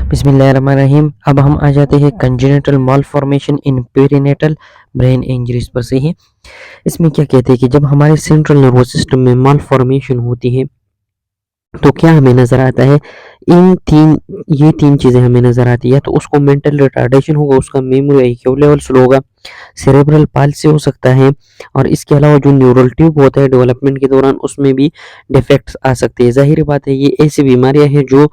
बिस्मिल्लाहिर्रहमानिर्रहीम। अब हम आ जाते हैं कंजेनिटल मालफॉर्मेशन इन पेरिनेटल ब्रेन इंजरीज पर से ही। इसमें क्या कहते हैं कि जब हमारे सेंट्रल नर्वस सिस्टम में मालफॉर्मेशन होती है तो क्या हमें नज़र आता है, ये तीन चीज़ें हमें नज़र आती है। या तो उसको मेंटल रिटार्डेशन होगा, उसका मेमोरी आईक्यू लेवल स्लो होगा, सेरेब्रल पाल्सी हो सकता है, और इसके अलावा जो न्यूरल ट्यूब होता है डेवलपमेंट के दौरान उसमें भी डिफेक्ट्स आ सकते हैं। ज़ाहिर बात है ये ऐसी बीमारियां हैं जो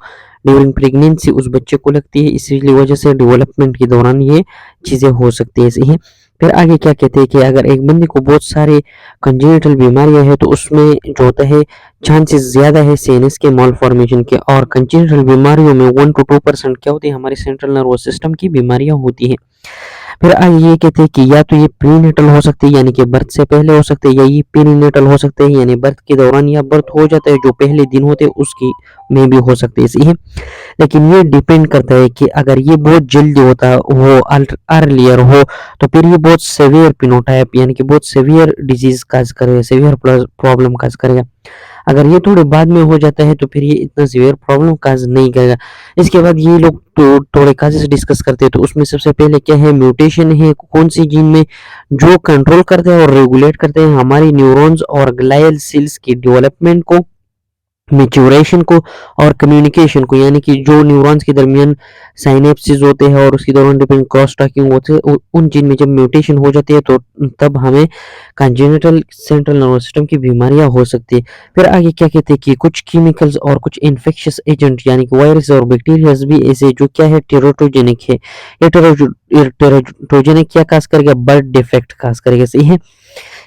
ड्यूरिंग प्रेगनेंसी उस बच्चे को लगती है, इसीलिए वजह से डेवलपमेंट के दौरान ये चीज़ें हो सकती है सही है। फिर आगे क्या कहते हैं कि अगर एक बंदे को बहुत सारे कंजेनिटल बीमारियां हैं तो उसमें जो होता है चांसेस ज़्यादा है सीएनएस के मालफॉर्मेशन के, और कंजेनिटल बीमारियों में 1 to 2% क्या होती है, हमारे सेंट्रल नर्वस सिस्टम की बीमारियां होती हैं। फिर आगे ये कहते हैं कि या तो ये प्रीनेटल हो सकती है यानी कि बर्थ से पहले हो सकते हैं, या ये पेरीनेटल हो सकते हैं यानी बर्थ के दौरान या बर्थ हो जाता है जो पहले दिन होते हैं उसकी में भी हो सकते हैं, सही है। लेकिन ये डिपेंड करता है कि अगर ये बहुत जल्दी होता हो, अर्लियर हो, तो फिर ये बहुत सेवियर पिनोटाइप यानी कि बहुत सेवियर डिजीज काज करेगा, सेवियर प्रॉब्लम काज करेगा। अगर ये थोड़े बाद में हो जाता है तो फिर ये इतना सीवियर प्रॉब्लम काज नहीं करेगा। इसके बाद ये लोग तो थोड़े काजेस डिस्कस करते हैं, तो उसमें सबसे पहले क्या है, म्यूटेशन है कौन सी जीन में जो कंट्रोल करते हैं और रेगुलेट करते हैं हमारी न्यूरॉन्स और ग्लाइल सेल्स की डेवलपमेंट को, मैच्योरेशन को और कम्युनिकेशन को, यानी कि जो न्यूरॉन्स के दरमियान साइनेप्सिस होते हैं और उसके दौरान डिफरेंट क्रॉस टॉकिंग होते हैं, उन जिन में जब म्यूटेशन हो जाती है तो तब हमें कंजेनिटल सेंट्रल नर्वस सिस्टम की बीमारियां हो सकती है। फिर आगे क्या कहते हैं कि कुछ केमिकल्स और कुछ इन्फेक्शियस एजेंट यानी कि वायरस और बैक्टीरियाज भी ऐसे जो क्या है टेरोटोजेनिक है, ये टेरोटोजेनिक क्या काज करेगा, बर्थ डिफेक्ट काज करेगा, सही है।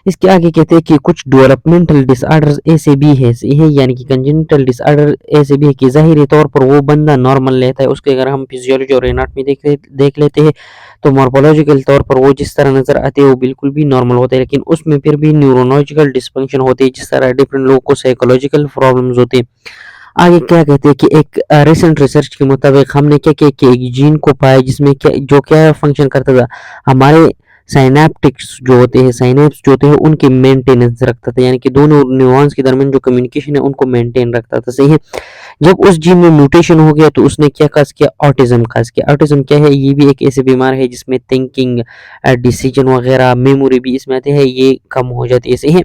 इसके आगे कहते हैं कि कुछ डेवलपमेंटल डिसऑर्डर्स ऐसे भी है, सही है, यानी कि कंजेनिटल डिसऑर्डर ऐसे भी है कि ज़ाहिरी तौर पर वो बंदा नॉर्मल लेता है, उसके अगर हम फिजियोलॉजी और एनाटॉमी देख लेते हैं तो मॉर्फोलॉजिकल तौर पर वो जिस तरह नज़र आते हैं वो बिल्कुल भी नॉर्मल होते हैं, लेकिन उसमें फिर भी न्यूरोलॉजिकल डिसफंक्शन होती है, जिस तरह डिफरेंट लोगों को साइकोलॉजिकल प्रॉब्लम्स होते हैं। आगे क्या कहते हैं कि एक रिसेंट रिसर्च के मुताबिक हमने क्या किया कि एक जीन को पाया जिसमें क्या फंक्शन करता था, हमारे साइनेप्टिक्स जो होते हैं, साइनेप्स जो होते हैं उनकी मेंटेनेंस रखता था, यानी कि दोनों न्यूरॉन्स के दरमियान जो कम्युनिकेशन है उनको मेंटेन रखता था, सही है। जब उस जीन में म्यूटेशन हो गया तो उसने क्या काज किया, ऑटिज्म काज किया। ऑटिज्म क्या है, ये भी एक ऐसी बीमार है जिसमें थिंकिंग, डिसीजन वगैरह, मेमोरी भी इसमें आते हैं, ये कम हो जाती है, सही है।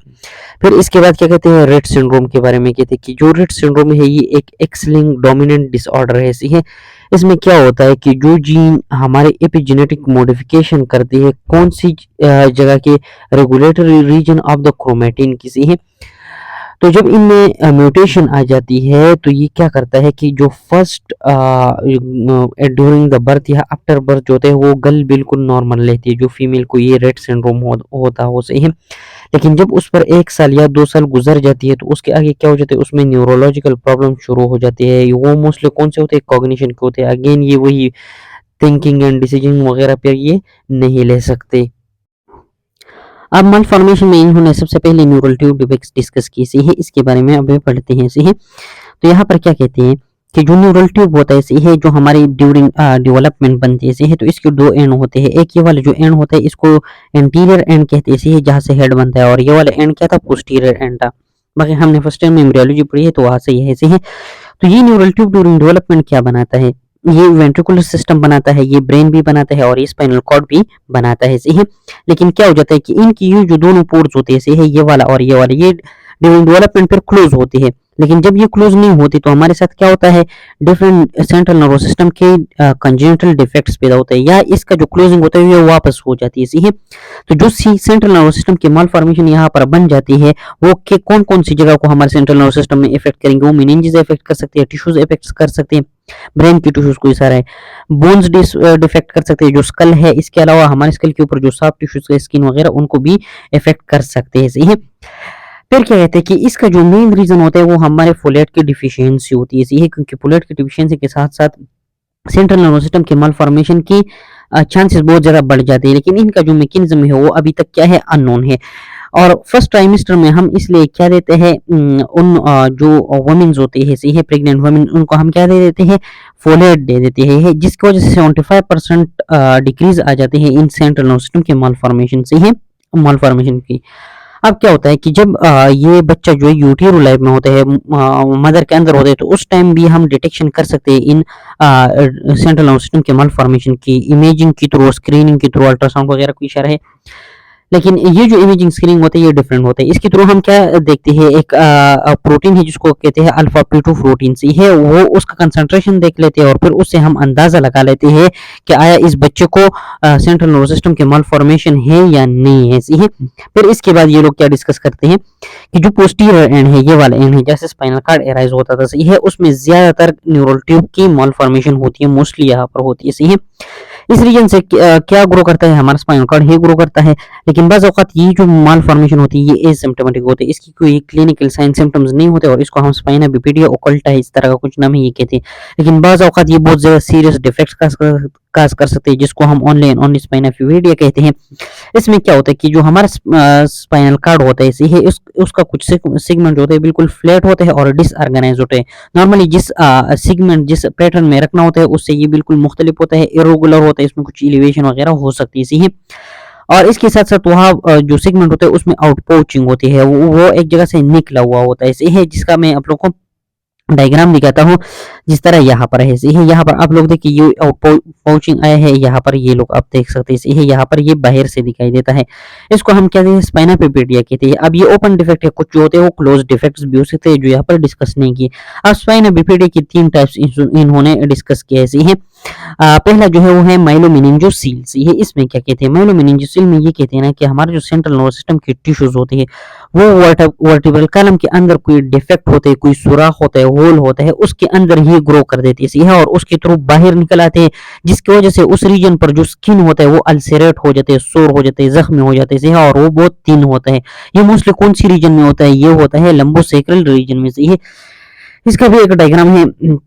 फिर इसके बाद क्या कहते हैं, रेट सिंड्रोम के बारे में कहते हैं कि जो रेट सिंड्रोम है ये एक एक्स लिंक्ड डोमिनेंट डिसऑर्डर है, सही है। इसमें क्या होता है कि जो जीन हमारे एपिजेनेटिक मॉडिफिकेशन करती है कौन सी जगह के regulatory region of the chromatin की, सही है। तो जब इनमें म्यूटेशन आ जाती है तो ये क्या करता है कि जो फर्स्ट ड्यूरिंग द बर्थ या आफ्टर बर्थ जो होते हैं वो गर्ल बिल्कुल नॉर्मल रहती है, जो फीमेल को ये रेट सिंड्रोम होता हो, सही है। लेकिन जब उस पर 1 साल या 2 साल गुजर जाती है तो उसके आगे क्या हो जाता है, उसमें न्यूरोलॉजिकल प्रॉब्लम शुरू हो जाती है। वो मोस्टली कौन से होते हैं, कॉग्निशन के होते हैं। अगेन ये वही थिंकिंग एंड डिसीजन वगैरह पे ये नहीं ले सकते। अब मल फॉर्मेशन में इन्होंने सबसे पहले न्यूरल ट्यूब डिफेक्ट्स डिस्कस की, सही है, इसके बारे में अब पढ़ते हैं, सही है। तो यहाँ पर क्या कहते हैं कि जो न्यूरल ट्यूब होता है, सही है, जो हमारी ड्यूरिंग डेवलपमेंट बनती है, सही है, तो इसके 2 एंड होते हैं। एक ये वाला जो एंड होता है इसको एंटीरियर एंड कहते हैं, सही है, जहाँ से हेड बनता है, और ये वाला एंड क्या था, पोस्टीरियर एंड था। बाकी हमने फर्स्ट टाइम में एम्ब्रियोलॉजी पढ़ी है तो वहाँ से ये है, सही है। तो ये न्यूरल ट्यूब ड्यूरिंग डेवलपमेंट क्या बनाता है, ये वेंट्रिकुलर सिस्टम बनाता है, ये ब्रेन भी बनाता है और ये स्पाइनल कॉर्ड भी बनाता है, सही है। लेकिन क्या हो जाता है कि इनकी ये जो दोनों पोर्स होते हैं, सही है, ये वाला और ये वाला, ये ड्यूरिंग डेवलपमेंट पर क्लोज होती है। लेकिन जब ये क्लोज नहीं होती तो हमारे साथ क्या होता है, डिफरेंट सेंट्रल नर्वस सिस्टम के कंजेनिटल डिफेक्ट्स पैदा होते हैं, या इसका जो क्लोजिंग होता है ये वापस हो जाती है, सही है। तो जो सेंट्रल नर्वस सिस्टम की मालफॉर्मेशन यहाँ पर बन जाती है वो के कौन कौन सी जगह को हमारे सेंट्रल नर्वस सिस्टम में इफेक्ट करेंगे, वो मेनिंजेस इफेक्ट कर सकते हैं, टिश्यूज इफेक्ट कर सकते हैं, ब्रेन की टिश्यूज को इशारा है, बोन्स डिफेक्ट कर सकते हैं, जो स्कल है, इसके अलावा हमारे स्कल के ऊपर जो सॉफ्ट टिश्यूज है, स्किन वगैरह, उनको भी इफेक्ट कर सकते हैं, सही है। फिर क्या कहते हैं कि इसका जो मेन रीजन होता है वो हमारे फोलेट की डिफिशियंसी होती है, सही है, क्योंकि फोलेट की डिफिशियंसी के साथ साथ सेंट्रल नर्वस सिस्टम के मालफॉर्मेशन की चांसेस बहुत ज़्यादा बढ़ जाते हैं। लेकिन इनका जो मैकेनिज्म है वो अभी तक क्या है, अननोन है। और फर्स्ट ट्राइमेस्टर में हम इसलिए क्या देते हैं, जो वुमेन्स होती है, सही है, प्रेग्नेंट वुमेन, उनको हम क्या दे देते हैं, फोलेट दे देते हैं, जिसकी वजह से 75% डिक्रीज आ जाते हैं इन सेंट्रल नर्वस सिस्टम के मालफॉर्मेशन, सही है, मालफॉर्मेशन की। अब क्या होता है कि जब ये बच्चा जो है यूटेरो लाइफ में होते हैं, मदर के अंदर होते हैं, तो उस टाइम भी हम डिटेक्शन कर सकते हैं इन सेंट्रल नर्वस सिस्टम के मालफॉर्मेशन की इमेजिंग के थ्रू, स्क्रीनिंग के थ्रू, अल्ट्रासाउंड वगैरह को इशारा है। लेकिन ये जो इमेजिंग स्क्रीनिंग होता है ये डिफरेंट होता है। इसके थ्रू हम क्या देखते हैं, एक प्रोटीन है जिसको कहते हैं अल्फा P2 प्रोटीन से है, वो उसका कंसंट्रेशन देख लेते हैं और फिर उससे हम अंदाजा लगा लेते हैं कि आया इस बच्चे को सेंट्रल नर्वस सिस्टम के मालफॉर्मेशन है या नहीं है। सही है। फिर इसके बाद ये लोग क्या डिस्कस करते हैं कि जो पोस्टीरियर एंड है, ये वाला एंड है, जैसे स्पाइनल कार्ड एराइज होता था, सही है, उसमें ज्यादातर न्यूरल ट्यूब की मालफॉर्मेशन होती है, मोस्टली यहाँ पर होती है। सही है। इस रीजन से क्या ग्रो करता है, हमारा स्पाइनल कार्ड ही ग्रो करता है। लेकिन बाज़ औक़ात ये जो मालफॉर्मेशन होती है ये एसिम्प्टोमेटिक होती है, इसकी कोई क्लिनिकल साइन सिम्टम्स नहीं होते और इसको हम स्पाइना बिफिडिया ओकल्टा है, इस तरह का कुछ नाम है, ये कहते हैं। लेकिन बाज़ औक़ात ये बहुत ज़्यादा सीरियस डिफेक्ट्स काज कर सकते हैं, जिसको हम ओनली एंड ओनली स्पाइना बिफिडिया कहते हैं। इसमें क्या होता है कि जो हमारा स्पाइनल कार्ड होता है, इसी है उसका कुछ सेगमेंट होते हैं बिल्कुल फ्लैट होते हैं और डिसऑर्गेनाइज होते हैं। नॉर्मली जिस सेगमेंट जिस पैटर्न में रखना होता है उससे ये बिल्कुल मुख्तलिफ होता है, इरेगुलर होता है, इसमें कुछ एलिवेशन वगैरह हो सकती है। इसी है। और इसके साथ साथ वहाँ जो सेगमेंट होता है उसमें आउटपोचिंग होती है, वो एक जगह से निकला हुआ होता है। ऐसे है जिसका मैं आप लोग को डायग्राम दिखाता हूँ, जिस तरह यहाँ पर है। ये यहाँ पर आप लोग देखिए ये आउटपोचिंग आया है, यहाँ पर ये लोग आप देख सकते हैं। ये यहाँ पर ये बाहर से दिखाई देता है, इसको हम कहते हैं स्पाइना बिफिडिया कहते हैं। अब ये ओपन डिफेक्ट है, कुछ जो होते हैं वो क्लोज डिफेक्ट्स भी हो सकते हैं, जो यहाँ पर डिस्कस नहीं किए। अब स्पाइना बिफिडिया की 3 टाइप्स इन्होंने डिस्कस किया है। है पहला जो है वो है माइलोमेनिंजियोसील। ये इसमें क्या कहते हैं, माइलोमेनिंजियोसील में ये कहते हैं ना कि हमारे जो सेंट्रल नर्वस सिस्टम के टिश्यूज होते हैं वो वर्टिब्रल कॉलम के अंदर कोई डिफेक्ट होते हैं, कोई सुराख होता है, होल होता है, उसके अंदर ही ग्रो कर देती है और उसके थ्रू बाहर निकल आते हैं, जिसकी वजह से उस रीजन पर जो स्किन होता है वो अल्सरेट हो जाते हैं, सोर हो जाते हैं, जख्मी हो जाते हैं और वो बहुत थिन होता है। ये मोस्टली कौन सी रीजन में होता है, ये होता है लंबोसेक्रल रीजन में। से इसका भी एक डायग्राम है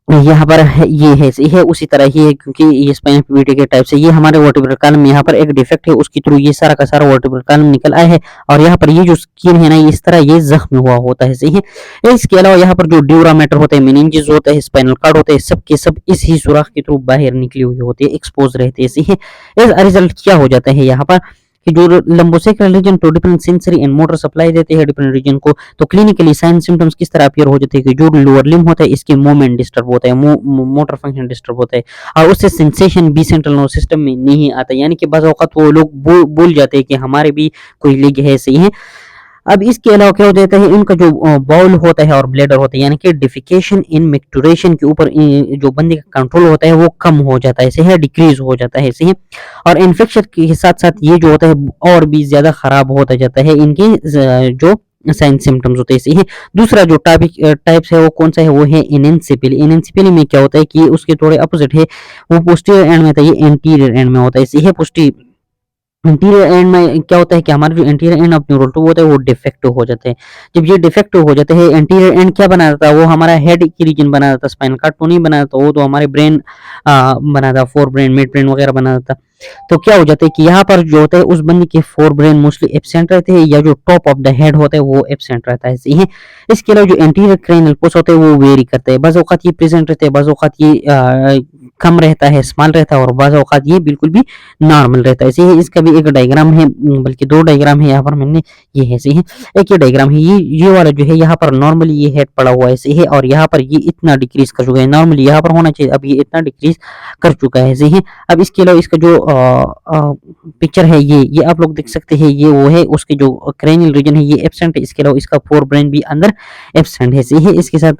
यहाँ पर ये है उसी तरह ही है, क्योंकि ये स्पाइनल बिफिडिया के टाइप से ये हमारे वर्टिब्रल कॉलम में यहाँ पर एक डिफेक्ट है, उसके थ्रू ये सारा का सारा वर्टिब्रल कॉलम निकल आया है और यहाँ पर ये जो स्किन है ना इस तरह ये जख्म हुआ होता है। सही है। इसके अलावा यहाँ पर जो ड्यूरा मैटर होते हैं, मेनिंजेस होते हैं, स्पाइनल कार्ड होते हैं, सब के सब इस ही सुराख के थ्रू बाहर निकली हुई होती है, एक्सपोज रहते हैं। सही है। इस रिजल्ट क्या हो जाता है यहाँ पर कि जो लंबोसेक्रल रीजन तो different sensory and motor supply देते हैं डिफरेंट रीजन को, तो क्लिनिकली साइन सिम्टम्स किस तरह अपीयर हो जाते हैं कि जो लोअर लिम्ब होता है इसके मूवमेंट डिस्टर्ब होता है, मोटर फंक्शन डिस्टर्ब होता है और उससे सेंसेशन भी सेंट्रल नर्वस सिस्टम में नहीं आता, यानी कि बाज़ औक़ात वो लोग भूल जाते हैं कि हमारे भी कोई लिग है। सही है। अब इसके अलावा क्या हो जाता है, इनका जो बाउल होता है और ब्लैडर होता है, यानी कि डिफिकेशन इन मेक्टुरेशन के ऊपर जो बंदे का कंट्रोल होता है वो कम हो जाता है, ऐसे है, डिक्रीज हो जाता है। ऐसे ही और इन्फेक्शन के साथ साथ ये जो होता है और भी ज्यादा खराब होता जाता है इनके जो साइन सिम्टम्स होते हैं। ही दूसरा जो टाइप्स है वो कौन सा है, वो है इनेंसिपिली। इनेंसिपिली में क्या होता है कि उसके थोड़े अपोजिट है, वो पोस्टीरियर एंड में होता है, ये एंटीरियर एंड में होता है। ऐसे है इंटीरियर एंड में क्या होता है कि हमारा जो interior end of neural tube होता है वो डिफेक्टिव हो जाते हैं। जब ये डिफेक्टिव हो जाते हैं, इंटीरियर एंड क्या बना देता है, वो हमारा हेड की रीजन बना देता है, स्पाइनल कार्ड तो नहीं बना देता, वो तो हमारे ब्रेन बना देता, फोर ब्रेन, मिड ब्रेन वगैरह बना देता। तो क्या हो जाता है कि यहाँ पर जो होता है उस बंदे के फोर ब्रेन मोस्टली एब्सेंट रहते हैं, या जो टॉप ऑफ द हेड होता है वो एब्सेंट रहता है। सही है। इसके अलावा जो एंटीरियर क्रेनियल पोस्ट होते हैं वो वेरी करते हैं, बाज़ औक़ात ये प्रेजेंट रहते हैं, बाज़ औक़ात ये कम रहता है, स्मॉल रहता है और बाज़ औक़ात ये बिल्कुल भी नॉर्मल रहता है। सही है। इसका भी एक डायग्राम है, बल्कि 2 डायग्राम है यहाँ पर मैंने, ये है। सही है। एक ये डायग्राम है, ये वाला जो है यहाँ पर नॉर्मली ये हेड पड़ा हुआ है। सही है। और यहाँ पर ये इतना डिक्रीज कर चुका है, नॉर्मली यहाँ पर होना चाहिए, अब ये इतना डिक्रीज कर चुका है। सही है। अब इसके अलावा इसका जो पिक्चर है ये आप लोग देख सकते हैं, ये वो है, उसके जो क्रेनियल रीजन है ये एब्सेंट है, इसके अलावा इसका फोर ब्रेन भी अंदर एब्सेंट है। सही है। इसके साथ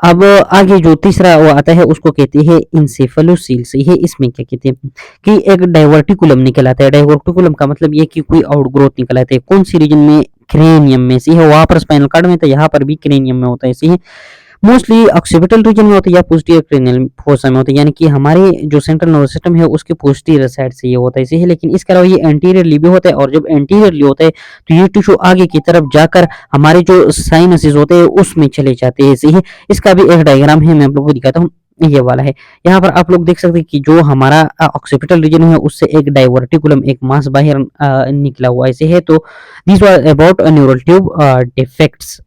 अब आगे जो तीसरा वो आता है उसको कहते हैं इंसेफेलोसील। सही है। इसमें क्या कहते हैं कि एक डाइवर्टिकुलम निकल आता है। डाइवर्टिकुलम का मतलब ये कि कोई आउटग्रोथ निकल आता है, कौन सी रीजन में, क्रेनियम में। सही है। वहां पर स्पाइनल कार्ड में, तो यहाँ पर भी क्रेनियम में होता है। सही है। मोस्टली ऑक्सीपिटल रीजन में होता है या पोस्टीरियर क्रेनियल फोसा में होता है, यानी कि हमारे जो सेंट्रल नर्वस सिस्टम है उसके पोस्टीरियर साइड से ये होता है। सही है। लेकिन इसके अलावा ये एंटीरियरली भी होता है, और जब एंटीरियरली होता है तो ये टिश्यू आगे की तरफ जाकर हमारे जो साइनसेस होते हैं उसमें चले जाते हैं। सही है। इसका भी एक डायग्राम है, मैं आप लोगों को दिखाता हूँ, ये वाला है। यहाँ पर आप लोग देख सकते हैं कि जो हमारा ऑक्सीपिटल रीजन है उससे एक डाइवर्टिकुलम, एक मास बाहर निकला हुआ ऐसे है। तो this was about neural tube defects.